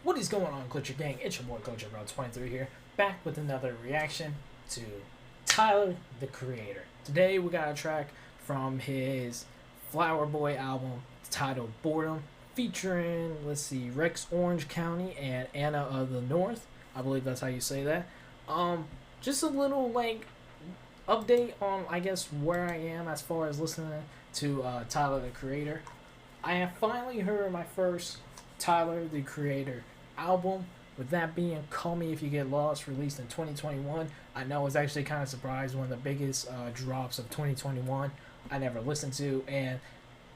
What is going on, Glitcher Gang? It's your boy Glitcher Bro 23 here, back with another reaction to Tyler, the Creator. Today we got a track from his Flower Boy album titled Bordem, featuring, let's see, Rex Orange County and Anna of the North. I believe that's how you say that. Just a little update on, I guess, where I am as far as listening to Tyler, the Creator. I have finally heard my first Tyler, the Creator album, with that being Call Me If You Get Lost, released in 2021. I know I was actually kind of surprised, one of the biggest drops of 2021 I never listened to. And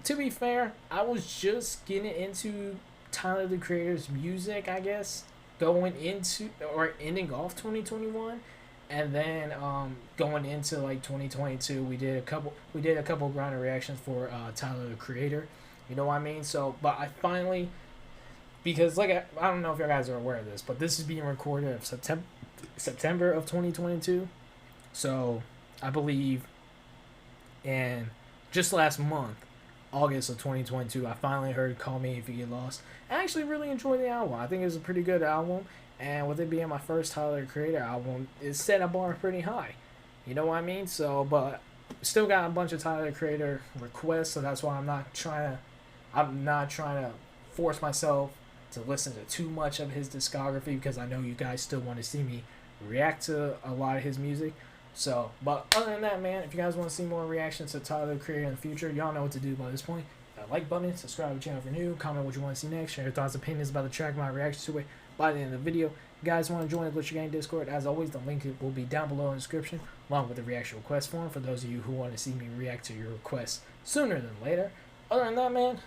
to be fair, I was just getting into Tyler, the Creator's music, I guess, going into or ending off 2021, and then going into 2022, we did a couple grinder reactions for Tyler, the Creator. You know what I mean? So, but I finally, because I don't know if you guys are aware of this, but this is being recorded of September of 2022. So I believe in just last month, August of 2022, I finally heard Call Me If You Get Lost. I actually really enjoyed the album. I think it was a pretty good album, and with it being my first Tyler, the Creator album, it set a bar pretty high. You know what I mean? So, but still got a bunch of Tyler, the Creator requests, so that's why I'm not trying to force myself to listen to too much of his discography, because I know you guys still want to see me react to a lot of his music. So, but other than that, man, if you guys want to see more reactions to Tyler, the Creator in the future, y'all know what to do by this point. That like button, subscribe to the channel if you're new, comment what you want to see next, share your thoughts and opinions about the track, my reaction to it by the end of the video. If you guys want to join the Glitcher Gang Discord, as always, the link will be down below in the description, along with the reaction request form for those of you who want to see me react to your requests sooner than later. Other than that, man,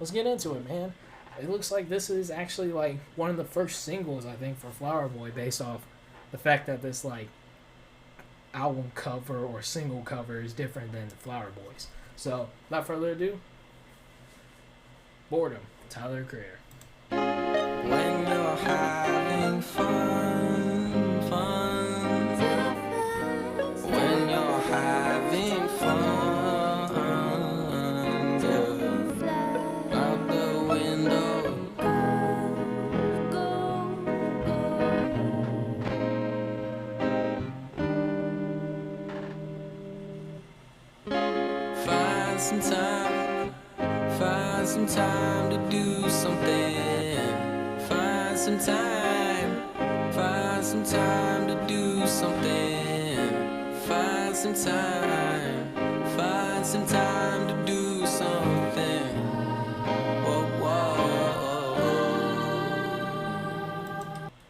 let's get into it, man. It looks like this is actually one of the first singles, I think, for Flower Boy, based off the fact that this album cover or single cover is different than the Flower Boys. So, without further ado, Bordem, Tyler, the Creator. When you're having fun, when you're having fun, out the window, find some time to do something. Find some time to do something. Find some time to do something. Whoa, whoa.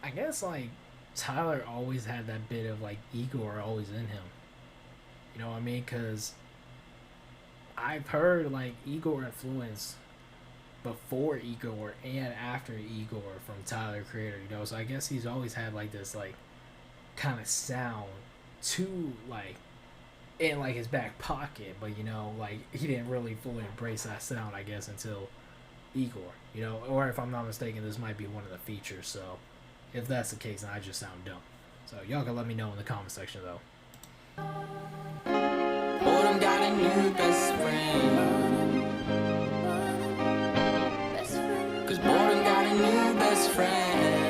I guess Tyler always had that bit of Igor always in him. You know what I mean? Because I've heard Igor influence before Igor and after Igor from Tyler, Creator, you know, so I guess he's always had this kind of sound to in his back pocket, but you know, he didn't really fully embrace that sound, I guess, until Igor, you know, or if I'm not mistaken, this might be one of the features. So if that's the case, then I just sound dumb. So y'all can let me know in the comment section though. Bordem got a new best friend. Cause Bordem got a new best friend.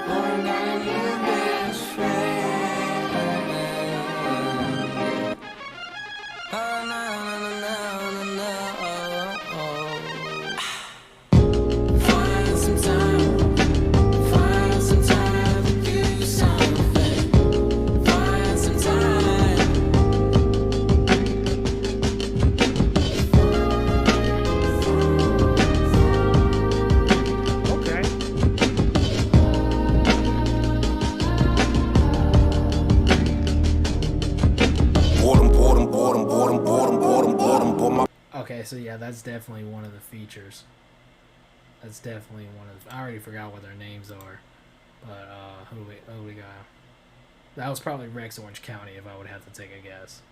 Bordem got a new best friend. Oh, no, no, no, no, no. Find some time to do something. Find some time. Okay. Okay, so yeah, that's definitely one of the features. That's definitely one of the, I already forgot what their names are, but who we got? That was probably Rex Orange County if I would have to take a guess.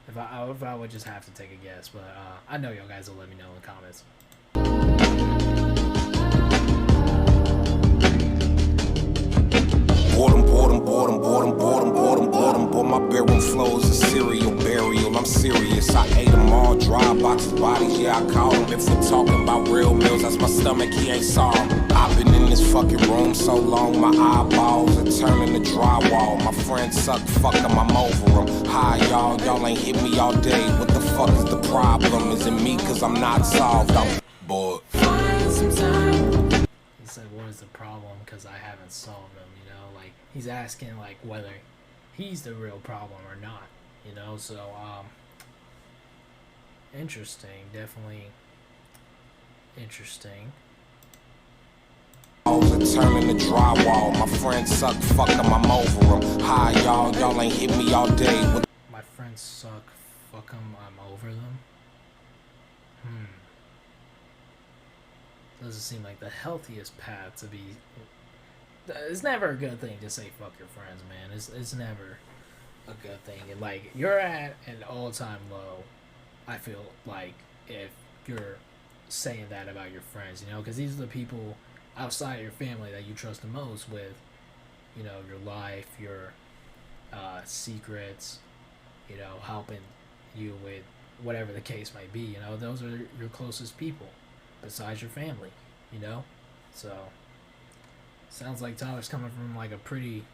If I would just have to take a guess, but I know y'all guys will let me know in the comments. Bordem, my bedroom floor is a serial burial. I'm serious, I ate them all, dry boxes, bodies, yeah, I call them. If we're talking about real meals, that's my stomach, he ain't saw 'em. I've been in this fucking room so long, my eyeballs are turning to drywall. My friends suck, fuck 'em, I'm over 'em. Hi, y'all ain't hit me all day. What the fuck is the problem? Is it me, cause I'm not solved? I'm bored. He said, what is the problem? Because I haven't solved them, you know? Like, he's asking, like, whether he's the real problem or not, you know? So, interesting. Definitely interesting. Turning to drywall. My friends suck, fuck 'em, I'm over 'em. Hi, y'all ain't hit me all day. My friends suck, fuck 'em, I'm over them. Doesn't seem like the healthiest path to be. It's never a good thing to say fuck your friends, man. It's never a good thing. And like, you're at an all-time low, I feel like, if you're saying that about your friends, you know, because these are the people outside of your family that you trust the most with, you know, your life, your secrets, you know, helping you with whatever the case might be, you know, those are your closest people besides your family, you know. So sounds like Tyler's coming from like a pretty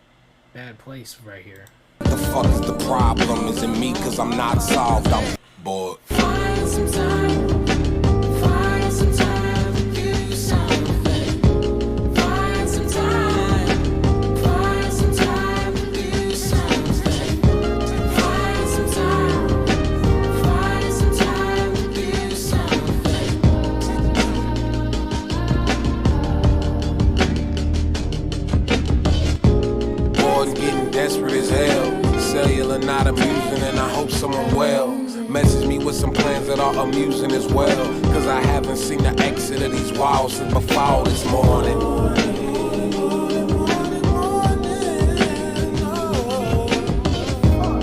bad place right here. What the fuck is the problem? Is it me, cause I'm not solved? I'm bored. Find some time. Find some time to do something. Find some time. Find some time to do something. Find some time. Find some time to do something. Bored and getting desperate as hell. Cellular not amusing and I hope someone well. Message me with some plans that are amusing as well. Cause I haven't seen the exit of these walls since before this morning.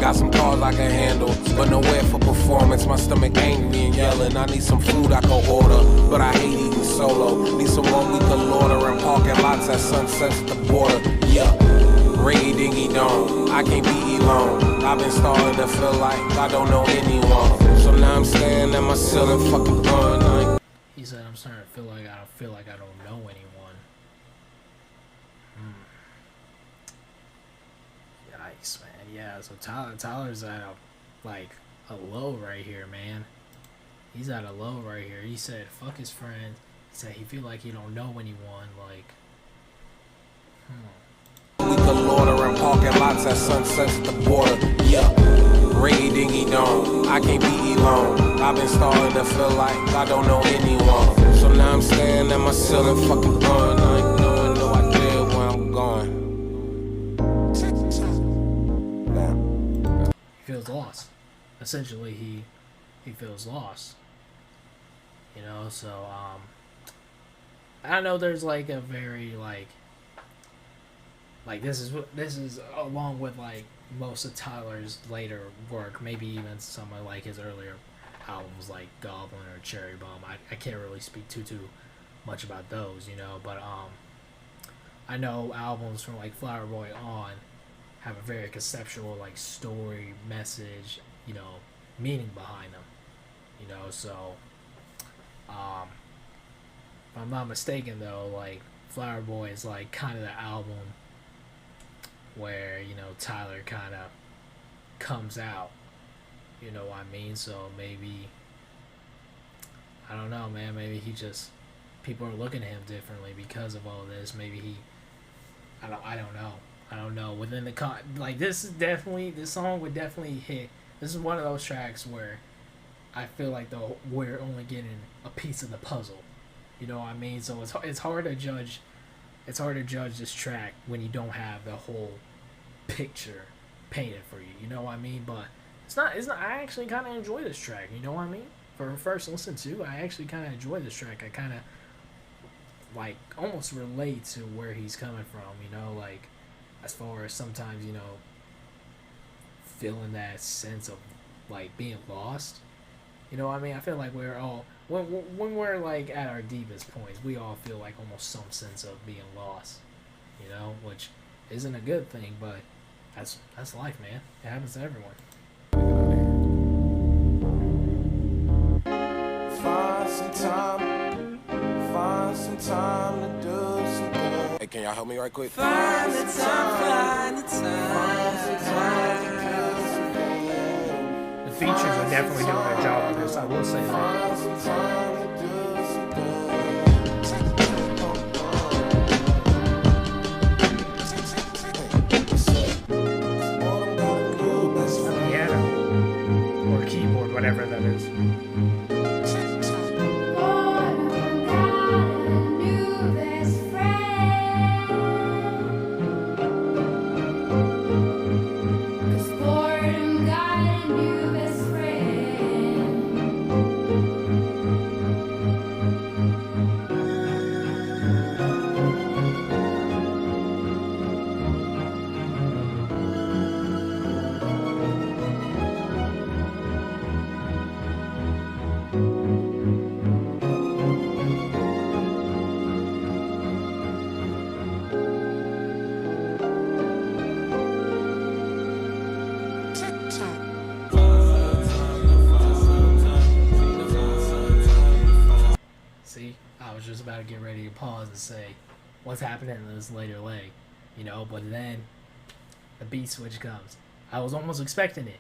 Got some cars I can handle, but nowhere for performance. My stomach angry and yelling. I need some food I can order, but I hate eating solo. Need someone we can order in parking lots at sunsets at the border. Yeah, ringy dingy dong, I can't be alone. I've been starting to feel like I don't know anyone. So now I'm staring at my ceiling, fucking going. He said, I'm starting to feel like I don't know anyone. Yikes, man. Yeah, so Tyler's at a low right here, man. He's at a low right here. He said, fuck his friends. He said he feel like he don't know anyone. Like, We could order in parking lots at sunsets at the border. Yeah, ringy dingy dong, I can't be alone. I've been starting to feel like I don't know anyone. So now I'm staring at my ceiling, fucking going. I ain't knowing no idea where I'm going. he feels lost. Essentially, he feels lost. You know, so I know there's like a very like this is along with like most of Tyler's later work, maybe even some of like his earlier albums like Goblin or Cherry Bomb. I can't really speak too much about those, you know, but I know albums from like Flower Boy on have a very conceptual like story, message, you know, meaning behind them, you know. So if I'm not mistaken though, like Flower Boy is like kind of the album where, you know, Tyler kind of comes out, you know what I mean? So maybe, I don't know, man, maybe he just, people are looking at him differently because of all this. Maybe I don't know, within the like this song would definitely hit. This is one of those tracks where I feel like though we're only getting a piece of the puzzle, you know what I mean? So it's hard to judge. It's hard to judge this track when you don't have the whole picture painted for you. You know what I mean? But it's not. I actually kind of enjoy this track. You know what I mean? For a first listen to, I actually kind of enjoy this track. I kind of like almost relate to where he's coming from. You know, like as far as sometimes, you know, feeling that sense of like being lost. You know what I mean? I feel like we're all when we're like at our deepest points, we all feel like almost some sense of being lost, you know, which isn't a good thing, but That's life, man. It happens to everyone. Find some time to do some good. Hey, can y'all help me right quick? Find the time, find the time. The features are definitely doing their job on this. I will say that. Piano or keyboard, whatever that is. Bordem got a new best friend. 'Cause Bordem got a new best friend. See, I was just about to get ready to pause and say, what's happening in this later leg? You know, but then the beat switch comes. I was almost expecting it.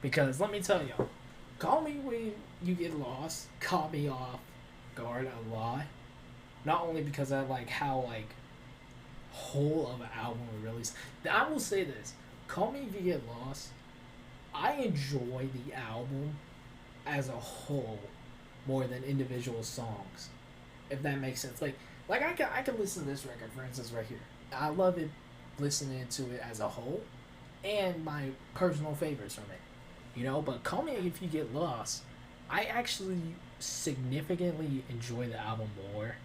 Because let me tell y'all, call me when you get lost, caught me off guard a lot. Not only because I like how like whole of an album we released. I will say this. Call Me If You Get Lost. I enjoy the album as a whole more than individual songs, if that makes sense. Like I can listen to this record, for instance, right here. I love it, listening to it as a whole, and my personal favorites from it, you know. But Call Me If You Get Lost, I actually significantly enjoy the album more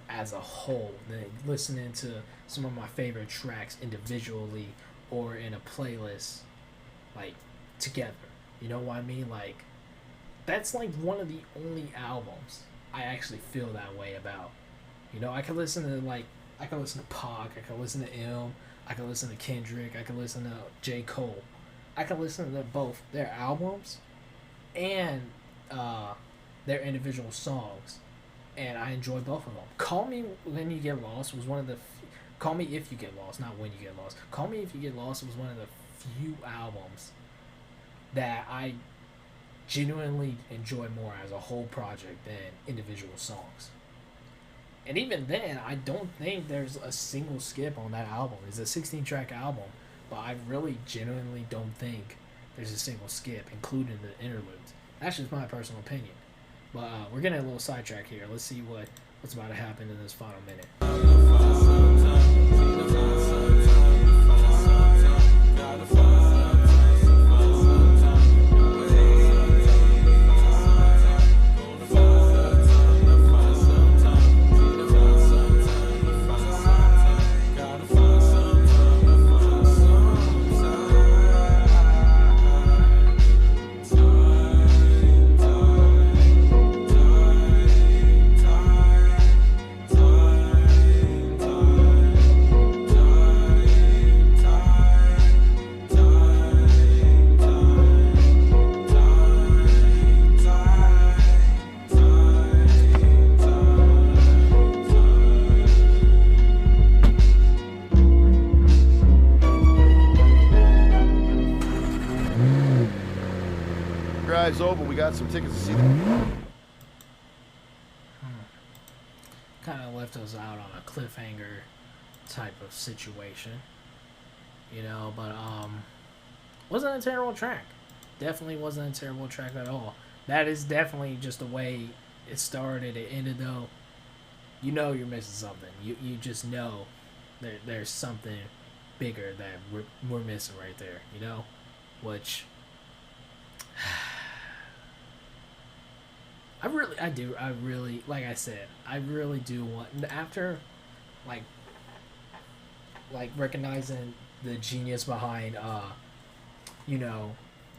as a whole than listening to some of my favorite tracks individually or in a playlist, like together. You know what I mean? Like, that's like one of the only albums I actually feel that way about. You know, I can listen to Pac, I can listen to M, I can listen to Kendrick, I can listen to J. Cole. I can listen to both their albums and their individual songs, and I enjoy both of them. Call Me When You Get Lost was one of the Call Me If You Get Lost, not When You Get Lost. Call Me If You Get Lost was one of the few albums that I genuinely enjoy more as a whole project than individual songs. And even then, I don't think there's a single skip on that album. It's a 16-track album, but I really genuinely don't think there's a single skip, including the interludes. That's just my personal opinion. But we're getting a little sidetrack here. Let's see what's about to happen in this final minute. Drive's over. We got some tickets to see them. Kind of left us out on a cliffhanger type of situation, you know. But wasn't a terrible track. Definitely wasn't a terrible track at all. That is definitely just the way it started. It ended though. You know you're missing something. You just know there's something bigger that we're missing right there. You know, which. I really, like I said, I really do want, after, like recognizing the genius behind, you know,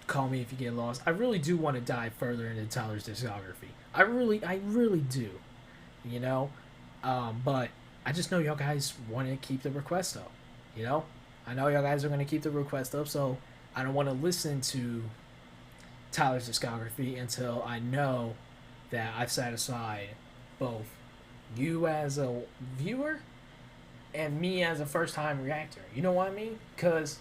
Call Me If You Get Lost, I really do want to dive further into Tyler's discography. I really do, you know, but I just know y'all guys want to keep the request up, you know, I know y'all guys are gonna keep the request up, so I don't want to listen to Tyler's discography until I know that I've satisfied both you as a viewer and me as a first time reactor. You know what I mean? Because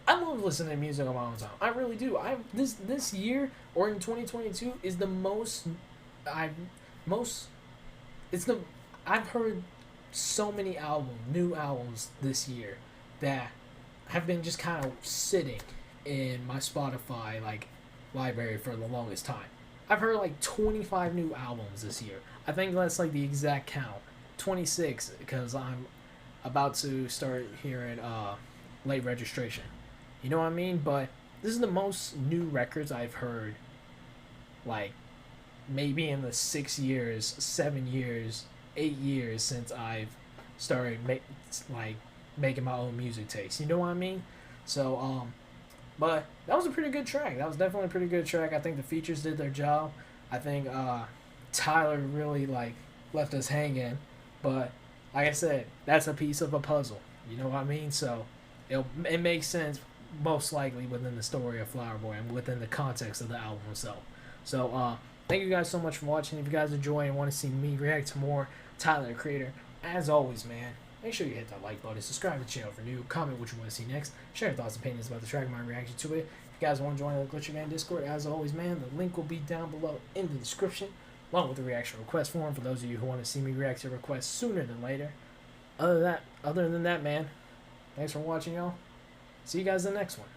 I love listening to music on my own time. I really do. This year or in 2022 is the most I've heard so many new albums this year that have been just kind of sitting in my Spotify like library for the longest time. I've heard like 25 new albums this year. I think that's like the exact count. 26 because I'm about to start hearing Late Registration. You know what I mean? But this is the most new records I've heard like maybe in the 6 years, 7 years, 8 years since I've started making my own music taste. You know what I mean? So but that was a pretty good track. That was definitely a pretty good track. I think the features did their job. I think Tyler really like left us hanging, but like I said, that's a piece of a puzzle. You know what I mean? So it makes sense most likely within the story of Flower Boy and within the context of the album itself. So thank you guys so much for watching. If you guys enjoy and want to see me react to more Tyler the Creator, as always, man, make sure you hit that like button, subscribe to the channel for new, comment what you want to see next, share your thoughts and opinions about the track and my reaction to it. If you guys want to join the Glitcher Gang Discord, as always, man, the link will be down below in the description, along with the reaction request form for those of you who want to see me react to requests sooner than later. Other than that, man, thanks for watching, y'all. See you guys in the next one.